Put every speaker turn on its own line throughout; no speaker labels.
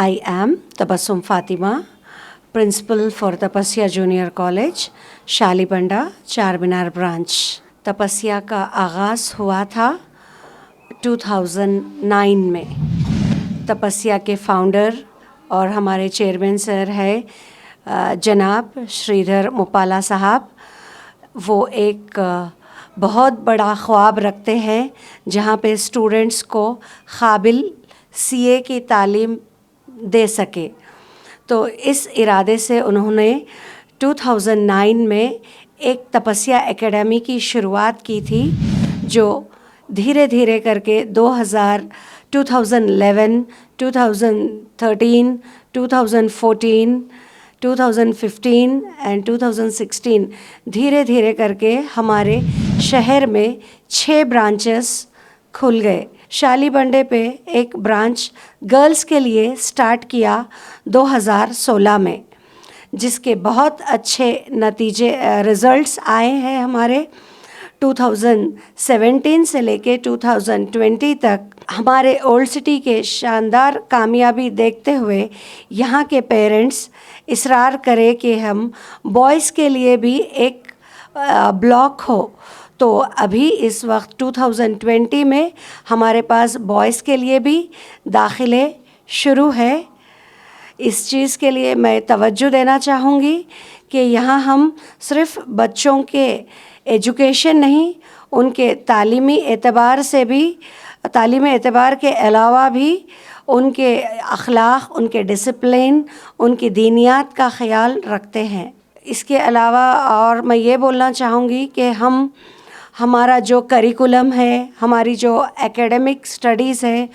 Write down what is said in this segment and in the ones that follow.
I am Tabassum Fatima, Principal for Tapasya Junior College, Shalibanda Charminar branch. तपस्या का आगाज़ हुआ था 2009 में। तपस्या के फाउंडर और हमारे चेयरमैन सर है जनाब श्रीधर मुपाला साहब। वो एक बहुत बड़ा ख्वाब रखते हैं जहाँ पे स्टूडेंट्स को काबिल सीए की तालीम दे सके। तो इस इरादे से उन्होंने 2009 में एक तपस्या एकेडमी की शुरुआत की थी, जो धीरे धीरे करके 2011, 2013, 2014, 2015 एंड 2016 धीरे धीरे करके हमारे शहर में 6 ब्रांचेस खुल गए। शालीबंडे पे एक ब्रांच गर्ल्स के लिए स्टार्ट किया 2016 में, जिसके बहुत अच्छे नतीजे रिज़ल्ट्स आए हैं हमारे। 2017 से लेके 2020 तक हमारे ओल्ड सिटी के शानदार कामयाबी देखते हुए यहाँ के पेरेंट्स इसरार करें कि हम बॉयज़ के लिए भी एक ब्लॉक हो। तो अभी इस वक्त 2020 में हमारे पास बॉयज़ के लिए भी दाखिले शुरू है। इस चीज़ के लिए मैं तवज्जो देना चाहूँगी कि यहाँ हम सिर्फ़ बच्चों के एजुकेशन नहीं, उनके तालीमी एतबार से भी, तालीमी एतबार के अलावा भी उनके अखलाक, उनके डिसिप्लिन, उनकी दीनियात का ख़याल रखते हैं। इसके अलावा और मैं ये बोलना चाहूँगी कि हमारा जो करिकुलम है, हमारी जो एकेडमिक स्टडीज़ है,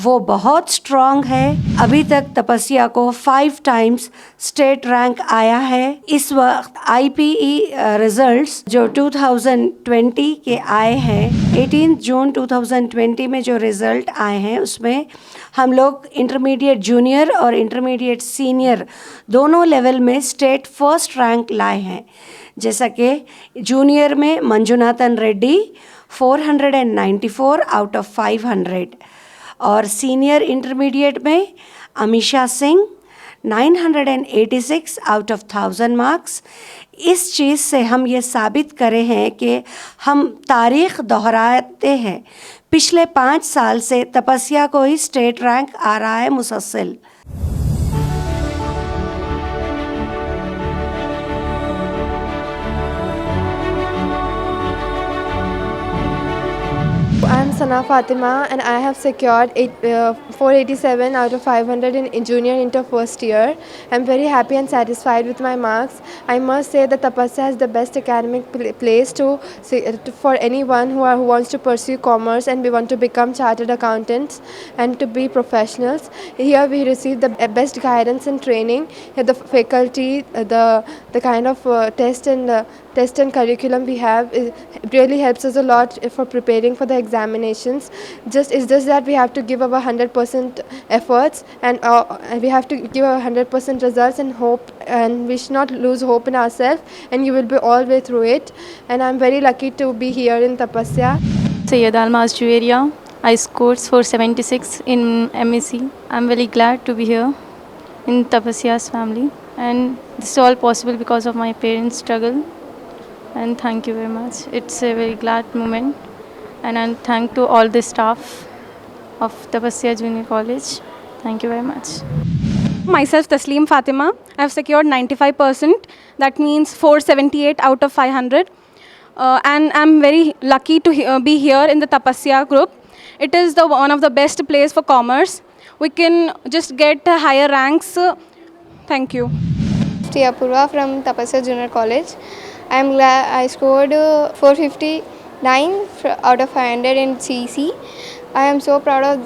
वो बहुत स्ट्रॉन्ग है। अभी तक तपस्या को 5 टाइम्स स्टेट रैंक आया है। इस वक्त IPE रिज़ल्ट्स जो 2020 के आए हैं, 18 जून 2020 में जो रिज़ल्ट आए हैं, उसमें हम लोग इंटरमीडिएट जूनियर और इंटरमीडिएट सीनियर दोनों लेवल में स्टेट फर्स्ट रैंक लाए हैं। जैसा कि जूनियर में मंजुनाथन रेड्डी 494 आउट ऑफ 500 और सीनियर इंटरमीडिएट में Amisha Singh 986 out of 1000 marks. इस चीज़ से हम ये साबित करे हैं कि हम तारीख़ दोहराते हैं। पिछले 5 साल से तपस्या को ही स्टेट रैंक आ रहा है मुसलसल।
I'm Sana Fatima and I have secured 487 out of 500 in junior inter first year. I'm very happy and satisfied with my marks. I must say that Tapasya is the best academic place for anyone who wants to pursue commerce and we want to become chartered accountants and to be professionals. Here we receive the best guidance and training. Here the faculty, the kind of test and curriculum we have really helps us a lot for preparing for the examinations. It's just that we have to give our 100% efforts and we have to give our 100% results and hope, and we should not lose hope in ourselves, and you will be all the way through it. And I'm very lucky to be here in Tapasya.
Sayyid Almaz Juwairiya. I scored 476 in MEC. I'm very glad to be here in Tapasya's family, and this is all possible because of my parents' struggle. And thank you very much. It's a very glad moment, and I'll thank to all the staff of Tapasya Junior College. Thank you very much.
Myself Tasleem Fatima. I have secured 95%. That means 478 out of 500. And I'm very lucky to be here in the Tapasya group. It is one of the best place for commerce. We can just get higher ranks. Thank you.
Apurva from Tapasya Junior College. I'm glad I scored 459 out of 500 in CEC. I am so proud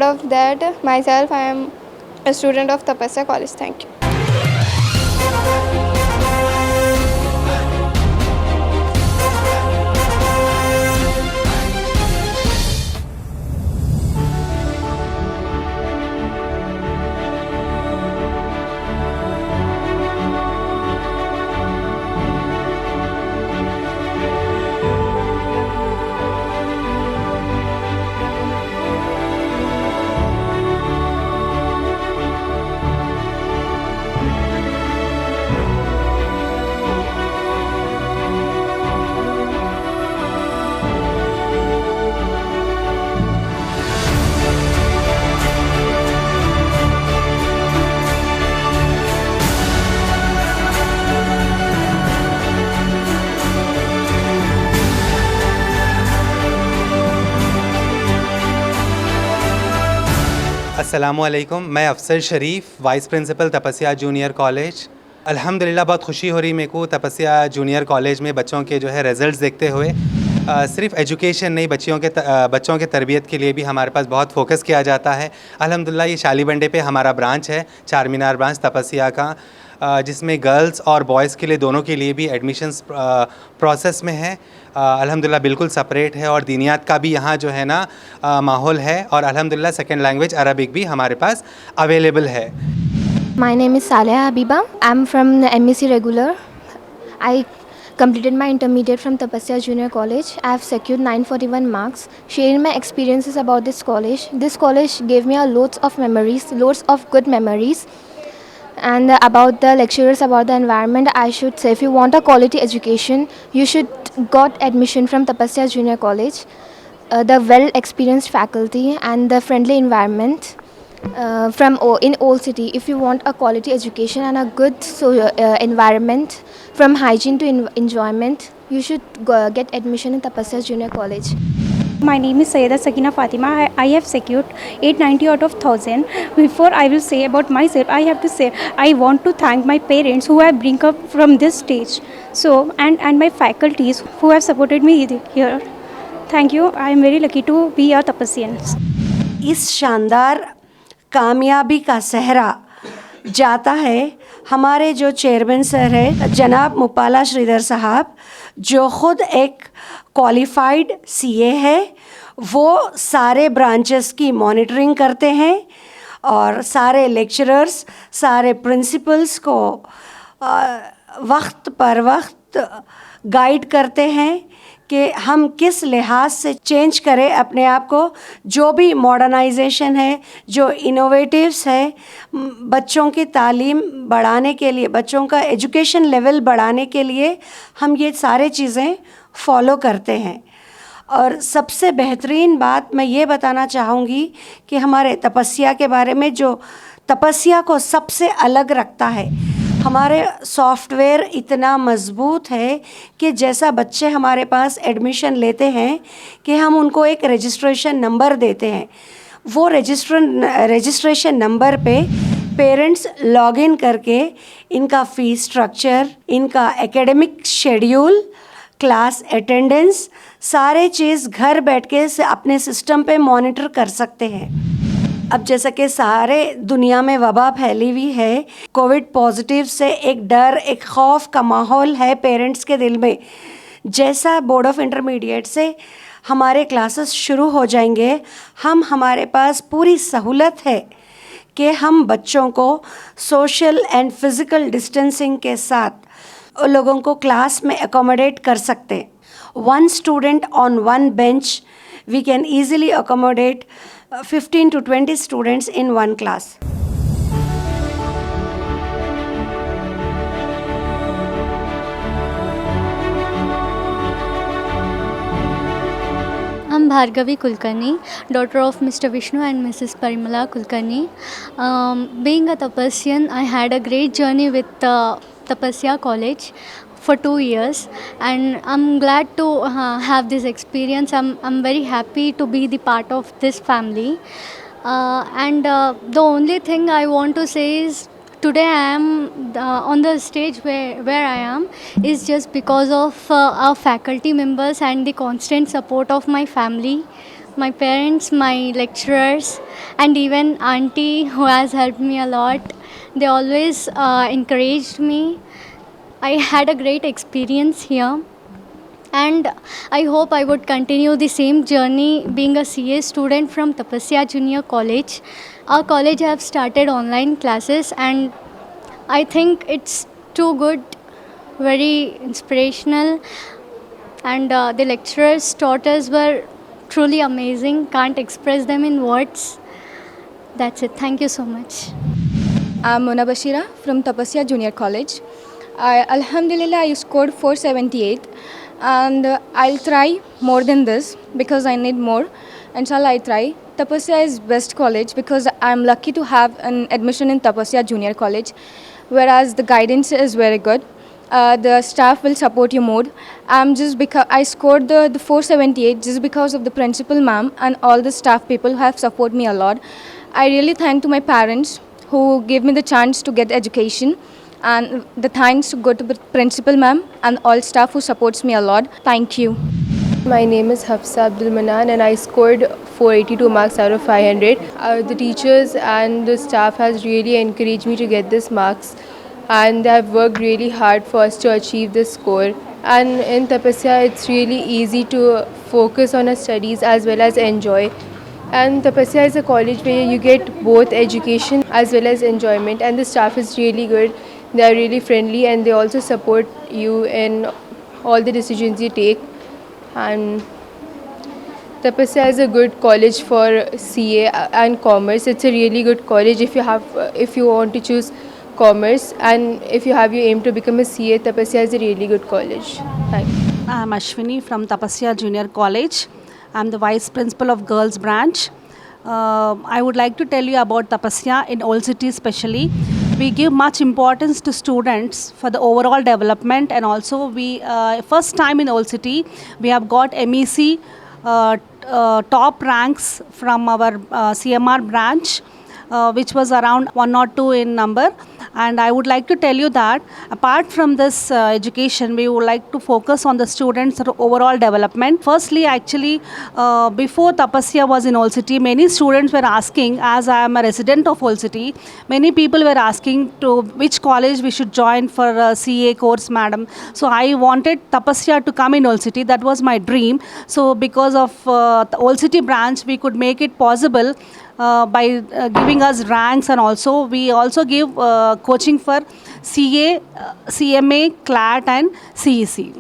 of that myself. I am a student of Tapasya College. Thank you.
अस्सलामुअलैकुम, मैं अफसर शरीफ, vice principal तपस्या junior college. अल्हम्दुलिल्लाह बहुत खुशी हो रही मेरे को तपस्या जूनियर कॉलेज में बच्चों के जो है रिज़ल्ट्स देखते हुए। सिर्फ एजुकेशन नहीं, बच्चों के तरबियत के लिए भी हमारे पास बहुत फोकस किया जाता है। अल्हम्दुलिल्लाह ये शालीबंडे पे हमारा ब्रांच है, चार मीनार ब्रांच तपस्या का, जिसमें गर्ल्स और बॉयज़ के लिए दोनों के लिए भी एडमिशन्स प्रोसेस में है। अल्हम्दुलिल्लाह बिल्कुल सेपरेट है और दीनियात का भी यहाँ जो है ना माहौल है, और अल्हम्दुलिल्लाह सेकंड लैंग्वेज अरबिक भी हमारे पास अवेलेबल है।
My name is Saleha Habiba. I'm from the MEC regular. I completed my intermediate from Tapasya Junior College. I have secured 941 marks. Sharing my experiences about this college. This college gave me a loads of memories, loads of good memories. And about the lecturers, about the environment, I should say, if you want a quality education, you should got admission from Tapasya Junior College. The well experienced faculty and the friendly environment. In Old City, if you want a quality education and a good environment, from hygiene to enjoyment, you should get admission in Tapasya Junior College.
My name is Sayyida Sakina Fatima. I have secured 890 out of 1000. Before I will say about myself, I have to say I want to thank my parents who have bring up from this stage. So and my faculties who have supported me here. Thank you. I am very lucky to be a Tapasyan.
इस शानदार कामयाबी का सहरा जाता है हमारे जो chairman sir है जनाब मुपाला श्रीधर साहब, जो ख़ुद एक क्वालिफाइड सीए है। वो सारे ब्रांचेस की मॉनिटरिंग करते हैं और सारे लेक्चरर्स, सारे प्रिंसिपल्स को वक्त पर वक्त गाइड करते हैं कि हम किस लिहाज से चेंज करें अपने आप को। जो भी मॉडर्नाइजेशन है, जो इनोवेटिव्स है, बच्चों की तालीम बढ़ाने के लिए, बच्चों का एजुकेशन लेवल बढ़ाने के लिए हम ये सारे चीज़ें फॉलो करते हैं। और सबसे बेहतरीन बात मैं ये बताना चाहूँगी कि हमारे तपस्या के बारे में, जो तपस्या को सबसे अलग रखता है, हमारे सॉफ्टवेयर इतना मज़बूत है कि जैसा बच्चे हमारे पास एडमिशन लेते हैं कि हम उनको एक रजिस्ट्रेशन नंबर देते हैं। वो रजिस्ट्रेशन नंबर पे पेरेंट्स लॉगिन करके इनका फ़ीस स्ट्रक्चर, इनका एकेडमिक शेड्यूल, क्लास अटेंडेंस, सारे चीज़ घर बैठ के अपने सिस्टम पे मॉनिटर कर सकते हैं। अब जैसा कि सारे दुनिया में वबा फैली हुई है, कोविड पॉजिटिव से एक डर, एक खौफ का माहौल है पेरेंट्स के दिल में। जैसा बोर्ड ऑफ इंटरमीडिएट से हमारे क्लासेस शुरू हो जाएंगे, हमारे पास पूरी सहूलत है कि हम बच्चों को सोशल एंड फिज़िकल डिस्टेंसिंग के साथ लोगों को क्लास में अकोमोडेट कर सकते हैं। 1 student on 1 bench, we can easily accommodate 15 to 20 students in one class.
I'm Bhargavi Kulkarni, daughter of Mr. Vishnu and Mrs. Parimala Kulkarni. Being a Tapasyan, I had a great journey with Tapasya College for 2 years, and I'm glad to have this experience. I'm very happy to be the part of this family. And the only thing I want to say is today I am on the stage where I am is just because of our faculty members and the constant support of my family, my parents, my lecturers, and even auntie who has helped me a lot. They always encouraged me. I had a great experience here, and I hope I would continue the same journey being a CA student from Tapasya Junior College. Our college have started online classes, and I think it's too good, very inspirational, and the lecturers taught us were truly amazing. Can't express them in words. That's it. Thank you so much.
I'm Mona Bashira from Tapasya Junior College. Alhamdulillah, I scored 478, and I'll try more than this because I need more. Inshallah, I try. Tapasya is best college because I'm lucky to have an admission in Tapasya Junior College, whereas the guidance is very good. The staff will support you more. I scored the 478 just because of the principal ma'am and all the staff people have supported me a lot. I really thank to my parents who gave me the chance to get education, and the thanks to go to the principal ma'am and all staff who supports me a lot. Thank you.
My name is Hafsa Abdul Manan and I scored 482 marks out of 500. The teachers and the staff has really encouraged me to get this marks, and they have worked really hard for us to achieve this score. And in Tapasya it's really easy to focus on our studies as well as enjoy. And Tapasya is a college where you get both education as well as enjoyment, and the staff is really good. They are really friendly and they also support you in all the decisions you take. And Tapasya is a good college for CA and commerce. It's a really good college if you want to choose commerce, and if you have your aim to become a CA, Tapasya is a really good college. Thank you.
I'm Ashwini from Tapasya Junior College. I'm the Vice Principal of Girls Branch. I would like to tell you about Tapasya in Old City especially. We give much importance to students for the overall development, and also we first time in Old City we have got MEC top ranks from our CMR branch, which was around 102 in number. And I would like to tell you that apart from this education, we would like to focus on the students' overall development. Firstly, actually, before Tapasya was in Old City, many students were asking, as I am a resident of Old City, many people were asking to which college we should join for a CA course, madam. So I wanted Tapasya to come in Old City. That was my dream. So because of the Old City branch, we could make it possible by giving us ranks, and also we also give coaching for CA, CMA, CLAT and CEC.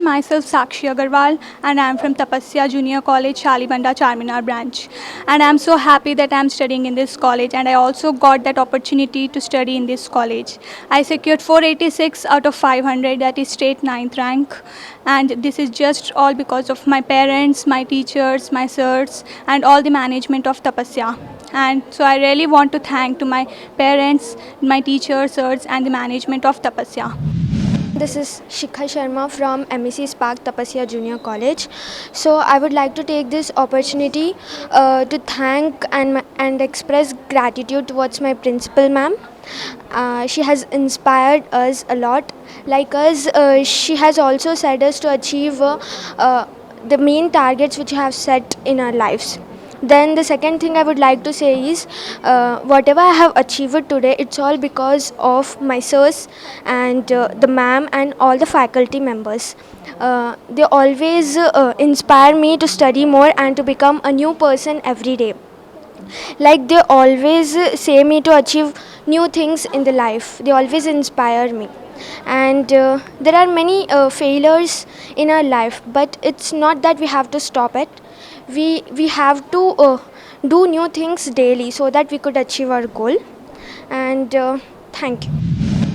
Myself Sakshi Agarwal, and I am from Tapasya Junior College, Shalibanda Charminar branch. And I am so happy that I am studying in this college, and I also got that opportunity to study in this college. I secured 486 out of 500, that is straight 9th rank. And this is just all because of my parents, my teachers, my sirs, and all the management of Tapasya. And so I really want to thank to my parents, my teachers, sirs, and the management of Tapasya.
This is Shikha Sharma from MEC Spark Tapasya Junior College. So I would like to take this opportunity to thank and express gratitude towards my principal ma'am. She has inspired us a lot. Like us, she has also said us to achieve the main targets which we have set in our lives. Then the second thing I would like to say is whatever I have achieved today, it's all because of my sirs and the ma'am and all the faculty members. They always inspire me to study more and to become a new person every day. Like they always say me to achieve new things in the life. They always inspire me. And there are many failures in our life, but it's not that we have to stop it. We have to do new things daily so that we could achieve our goal. And thank you.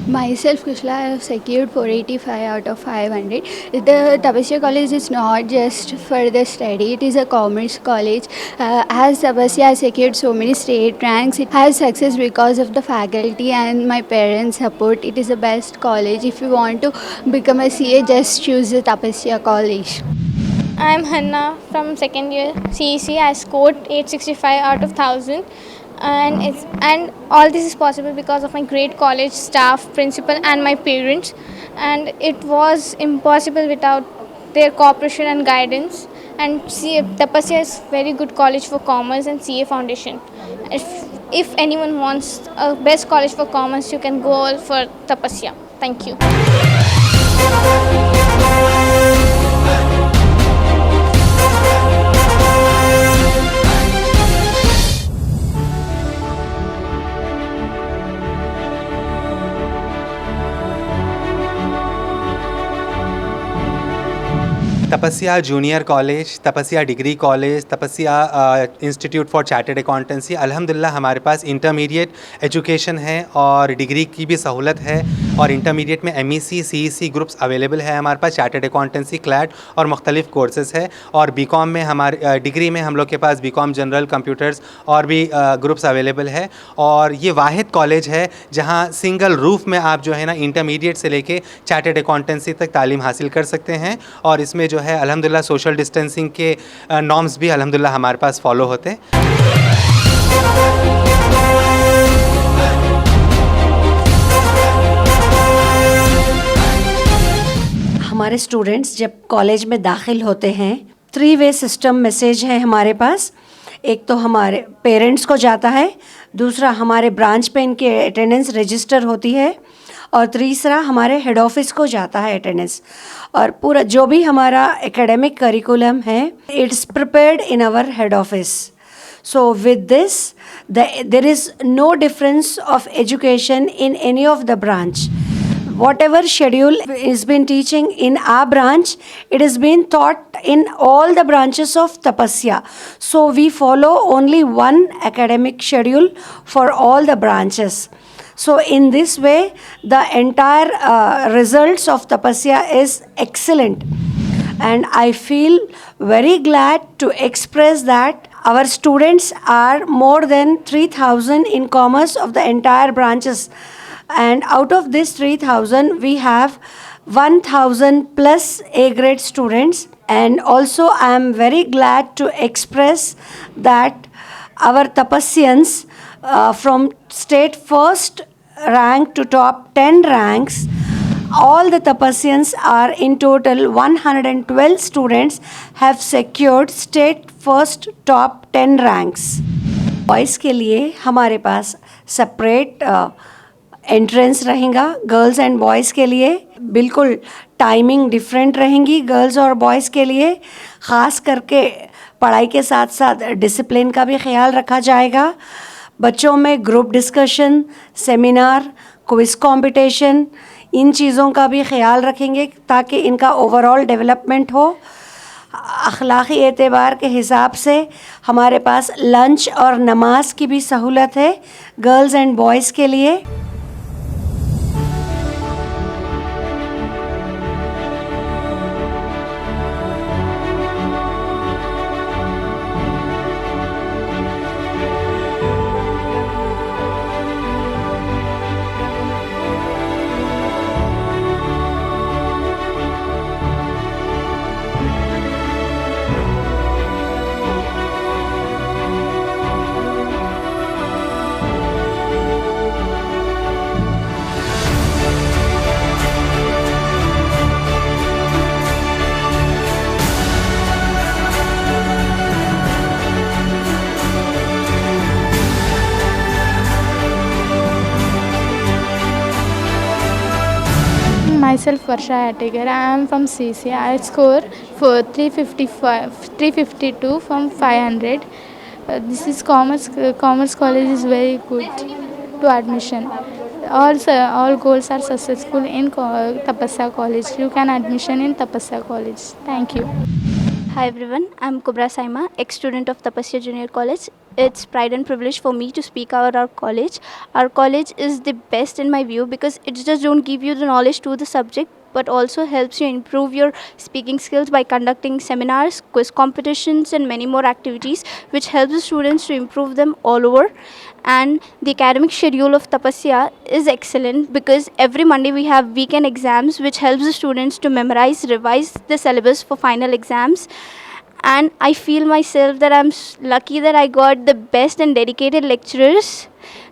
Myself, Kushla, I have secured 485 out of 500. The Tapasya College is not just for the study, it is a commerce college. As Tapasya has secured so many state ranks, it has success because of the faculty and my parents' support. It is the best college. If you want to become a CA, just choose the Tapasya College.
I am Hanna from second year CEC. I scored 865 out of 1000. And all this is possible because of my great college staff, principal and my parents, and it was impossible without their cooperation and guidance. And Tapasya is very good college for commerce and CA foundation. If anyone wants a best college for commerce, you can go for Tapasya. Thank you.
तपस्या junior college, तपस्या degree college, तपस्या institute for chartered accountancy, अल्हम्दुलिल्लाह हमारे पास intermediate education है और degree की भी सहूलत है और इंटरमीडिएट में MEC CEC ग्रुप्स अवेलेबल है हमारे पास, चार्टर्ड अकाउंटेंसी, क्लैट और मुख्तलिफ कोर्सेज़ है। और बीकॉम में हमारे डिग्री में हम लोग के पास बीकॉम जनरल, कंप्यूटर्स और भी ग्रुप्स अवेलेबल है। और ये वाहिद कॉलेज है जहाँ सिंगल रूफ में आप जो है ना इंटरमीडिएट से लेके चार्टर्ड अकाउंटेंसी तक तालीम हासिल कर सकते हैं। और इसमें जो है अल्हम्दुलिल्लाह सोशल डिस्टेंसिंग के नॉर्म्स भी अल्हम्दुलिल्लाह हमारे पास फॉलो होते हैं।
हमारे स्टूडेंट्स जब कॉलेज में दाखिल होते हैं 3-वे सिस्टम मैसेज है हमारे पास। एक तो हमारे पेरेंट्स को जाता है, दूसरा हमारे ब्रांच पे इनकी अटेंडेंस रजिस्टर होती है और तीसरा हमारे हेड ऑफिस को जाता है अटेंडेंस। और पूरा जो भी हमारा एकेडमिक करिकुलम है it's prepared in our head office. So with this, there is no difference of education in any of the branch. Whatever schedule is been teaching in our branch, it is been taught in all the branches of Tapasya. So we follow only one academic schedule for all the branches. So in this way, the entire results of Tapasya is excellent. And I feel very glad to express that our students are more than 3,000 in commerce of the entire branches. And out of this 3,000, we have 1,000 plus A grade students. And also I am very glad to express that our Tapasyans from state first rank to top 10 ranks, all the Tapasyans are in total 112 students have secured state first top 10 ranks. Boys के लिए हमारे पास separate entrance रहेगा, girls and boys के लिए बिल्कुल timing different रहेंगी। Girls और boys के लिए ख़ास करके पढ़ाई के साथ साथ डिसिप्लिन का भी ख्याल रखा जाएगा। बच्चों में group discussion, seminar, quiz competition, इन चीज़ों का भी ख्याल रखेंगे ताकि इनका ओवरऑल डेवलपमेंट हो। अखलाक़ी एतबार के हिसाब से हमारे पास लंच और नमाज की भी सहूलत है गर्ल्स एंड बॉयज़ के लिए।
Myself Varsha Attigar. I am from CC. I score for 352 from 500. This is commerce. Commerce college is very good to admission. All goals are successful in Tapasya College. You can admission in Tapasya College. Thank you.
Hi everyone, I'm Kubra Saima, ex-student of Tapasya Junior College. It's pride and privilege for me to speak about our college. Our college is the best in my view because it just don't give you the knowledge to the subject but also helps you improve your speaking skills by conducting seminars, quiz competitions and many more activities which helps the students to improve them all over. And the academic schedule of Tapasya is excellent because every Monday we have weekend exams which helps the students to memorize, revise the syllabus for final exams. And I feel myself that I'm lucky that I got the best and dedicated lecturers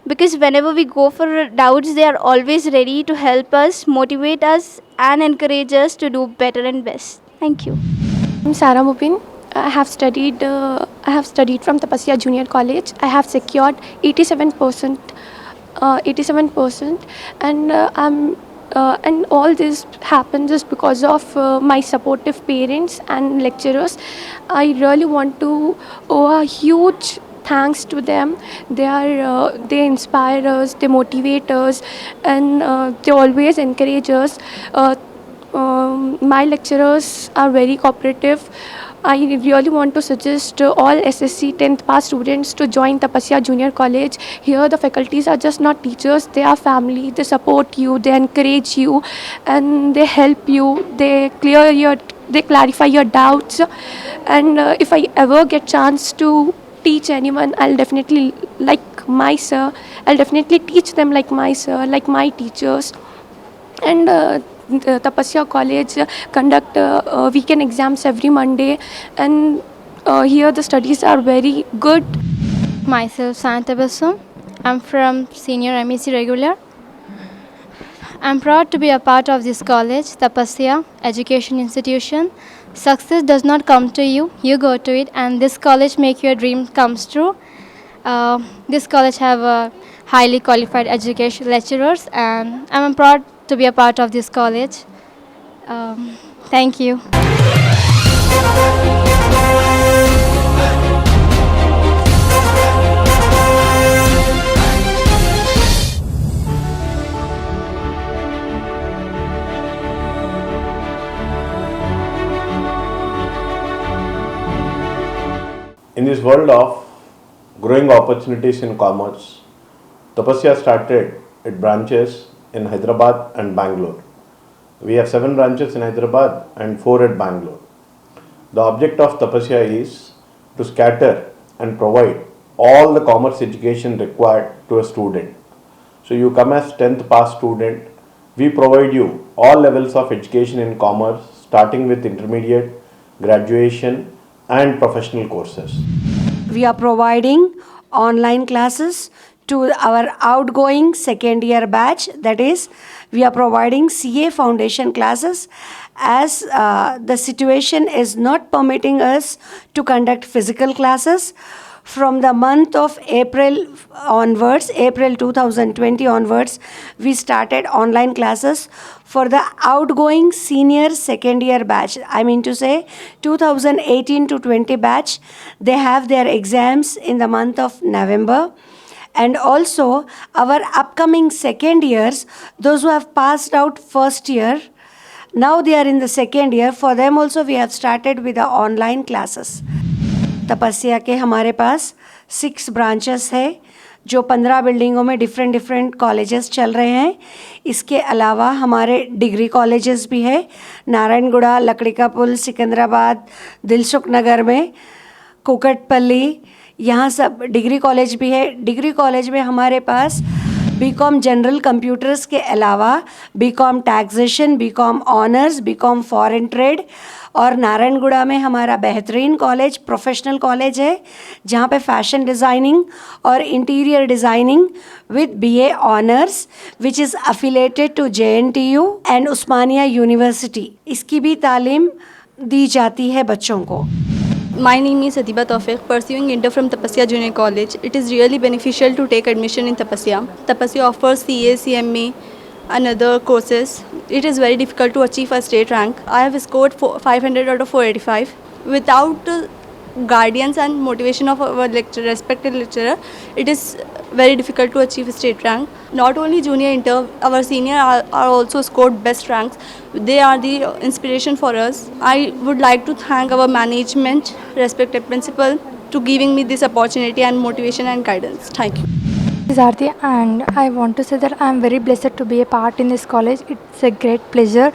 because whenever we go for doubts, they are always ready to help us, motivate us and encourage us to do better and best. Thank you.
I'm Sarah Mupin. I have studied from Tapasya Junior College. I have secured 87%, and all this happened just because of my supportive parents and lecturers. I really want to owe a huge thanks to them. They inspire us, they motivate us, and they always encourage us
My lecturers are very cooperative. I really want to suggest all SSC 10th pass students to join Tapasya Junior College. Here the faculties are just not teachers, they are family. They support you, they encourage you, and they help you. They clarify your doubts. And if I ever get chance to teach anyone, I'll definitely like my sir. I'll definitely teach them like my sir, like my teachers. And the Tapasya College conduct weekend exams every Monday, and here the studies are very good.
Myself, Santa Bassum. I'm from Senior MEC Regular. I'm proud to be a part of this college, Tapasya Education Institution. Success does not come to you, you go to it, and this college make your dream comes true. This college have highly qualified education lecturers, and I'm proud to be a part of this college. Thank you.
In this world of growing opportunities in commerce, Tapasya started its branches in Hyderabad and Bangalore. We have 7 branches in Hyderabad and 4 at Bangalore. The object of Tapasya is to scatter and provide all the commerce education required to a student. So you come as 10th pass student, we provide you all levels of education in commerce, starting with intermediate, graduation and professional courses.
We are providing online classes to our outgoing second year batch. That is, we are providing CA foundation classes as the situation is not permitting us to conduct physical classes. From the month of April onwards, April 2020 onwards, we started online classes for the outgoing senior second year batch. I mean to say 2018 to 20 batch. They have their exams in the month of November. And also our upcoming second years, those who have passed out first year, now they are in the second year. For them also we have started with the online classes. तपस्या के हमारे पास 6 branches है जो 15 बिल्डिंगों में different colleges चल रहे हैं. इसके अलावा हमारे डिग्री कॉलेजेस भी है, नारायणगुड़ा, लकड़ी का पुल, सिकंदराबाद, दिलसुख नगर में, कुकटपल्ली, यहाँ सब डिग्री कॉलेज भी है. डिग्री कॉलेज में हमारे पास बीकॉम जनरल कंप्यूटर्स के अलावा B Com taxation, B Com honours, B Com foreign trade, और नारायणगुड़ा में हमारा बेहतरीन कॉलेज प्रोफेशनल कॉलेज है जहाँ पे फैशन डिज़ाइनिंग और interior designing with BA honours which is affiliated to JNTU and Osmania university, इसकी भी तालीम दी जाती है बच्चों को.
My name is Adiba Tawfiq, pursuing Inter from Tapasya Junior College. It is really beneficial to take admission in Tapasya. Tapasya offers CA, CMA and other courses. It is very difficult to achieve a state rank. I have scored 500 out of 485. Without guidance and motivation of our respected lecturer, it is very difficult to achieve a state rank. Not only junior inter, our senior are also scored best ranks. They are the inspiration for us. I would like to thank our management, respected principal, to giving me this opportunity and motivation and guidance. Thank you.
This is Aarti, and I want to say that I am very blessed to be a part in this college. It's a great pleasure,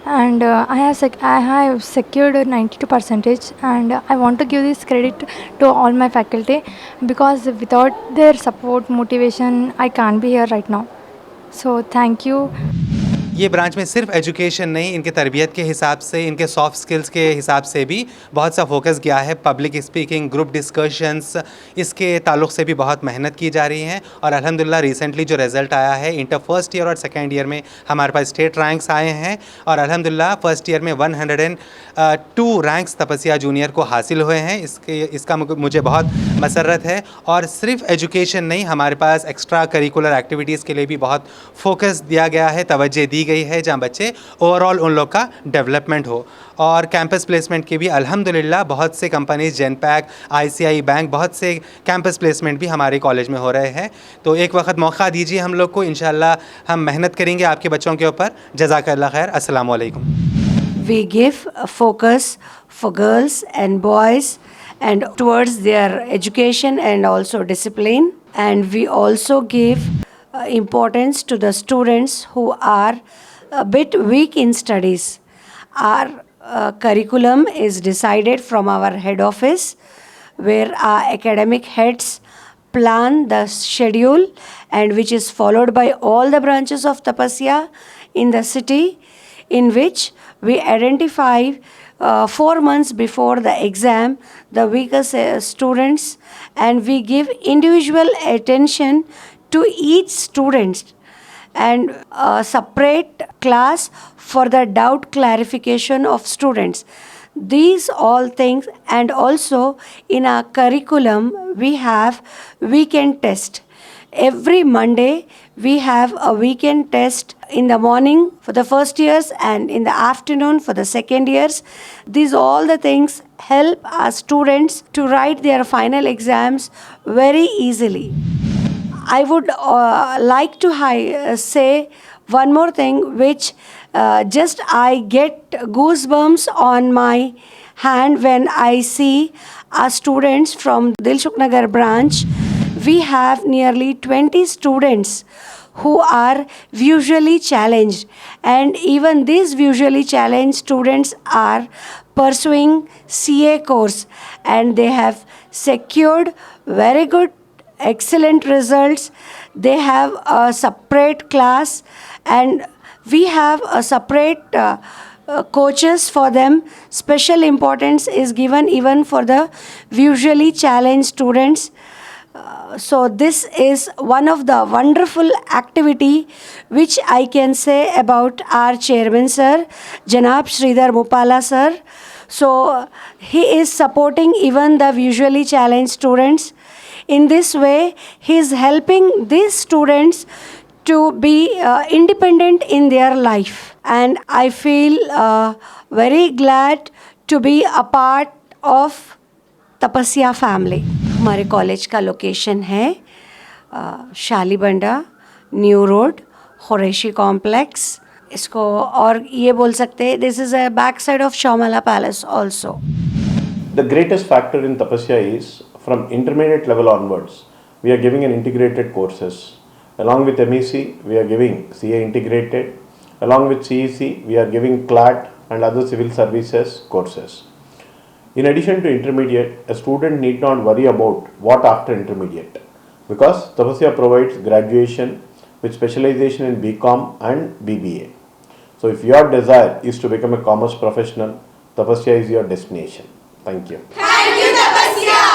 and I have secured 92%, and I want to give this credit to all my faculty, because without their support, motivation, I can't be here right now. So thank you.
ये branch में सिर्फ education नहीं, इनके तरबियत के हिसाब से, इनके सॉफ्ट स्किल्स के हिसाब से भी बहुत सा फोकस गया है. पब्लिक स्पीकिंग, ग्रुप डिस्कशंस, इसके ताल्लुक़ से भी बहुत मेहनत की जा रही है. और अल्हम्दुलिल्लाह रिसेंटली जो रिज़ल्ट आया है, इंटर फर्स्ट ईयर और सेकेंड ईयर में हमारे पास स्टेट रैंक्स आए हैं. और अल्हम्दुलिल्लाह फर्स्ट ईयर में 102 रैंक्स तपस्या जूनियर को हासिल हुए हैं. इसका मुझे बहुत मसरत है. और सिर्फ एजुकेशन नहीं, हमारे पास एक्स्ट्रा करिकुलर एक्टिविटीज़ के लिए भी बहुत फोकस दिया गया है, तवज्जो दी गई है जहाँ बच्चे ओवरऑल उन लोग का डेवलपमेंट हो। और कैंपस प्लेसमेंट की भी अल्हम्दुलिल्लाह बहुत से कंपनीज, जेनपैक, ICI बैंक, बहुत से कैंपस प्लेसमेंट भी हमारे कॉलेज में हो रहे हैं। तो एक वक्त मौका दीजिए हम लोग को, इंशाल्लाह हम मेहनत करेंगे आपके बच्चों के ऊपर। जज़ाकल्लाह खैर। अस्सलाम वालेकुम।
We give a focus for girls and boys and towards their education and also discipline, and we also give importance to the students who are a bit weak in studies. Our curriculum is decided from our head office, where our academic heads plan the schedule and which is followed by all the branches of Tapasya in the city, in which we identify 4 months before the exam the weakest students, and we give individual attention to each student and a separate class for the doubt clarification of students. These all things, and also in our curriculum we have weekend test. Every Monday we have a weekend test in the morning for the first years and in the afternoon for the second years. These all the things help our students to write their final exams very easily. I would like to say one more thing, which just I get goosebumps on my hand when I see our students from Dilshuk Nagar branch. We have nearly 20 students who are visually challenged, and even these visually challenged students are pursuing CA course, and they have secured very good, excellent results. They have a separate class, and we have a separate coaches for them. Special importance is given even for the visually challenged students. So this is one of the wonderful activity which I can say about our chairman sir, Janab Sridhar Mupala sir. So he is supporting even the visually challenged students. In this way, he is helping these students to be independent in their life, and I feel very glad to be a part of Tapasya family. हमारे college का location है Shalibanda, new road, Khuraishi complex. इसको और ये बोल सकते हैं, this is a back side of Shaumla palace also.
The greatest factor in Tapasya is from intermediate level onwards, we are giving an integrated courses. Along with MEC, we are giving CA integrated. Along with CEC, we are giving CLAT and other civil services courses. In addition to intermediate, a student need not worry about what after intermediate, because Tapasya provides graduation with specialization in BCom and BBA. So if your desire is to become a commerce professional, Tapasya is your destination. Thank you.
Thank you, Tapasya.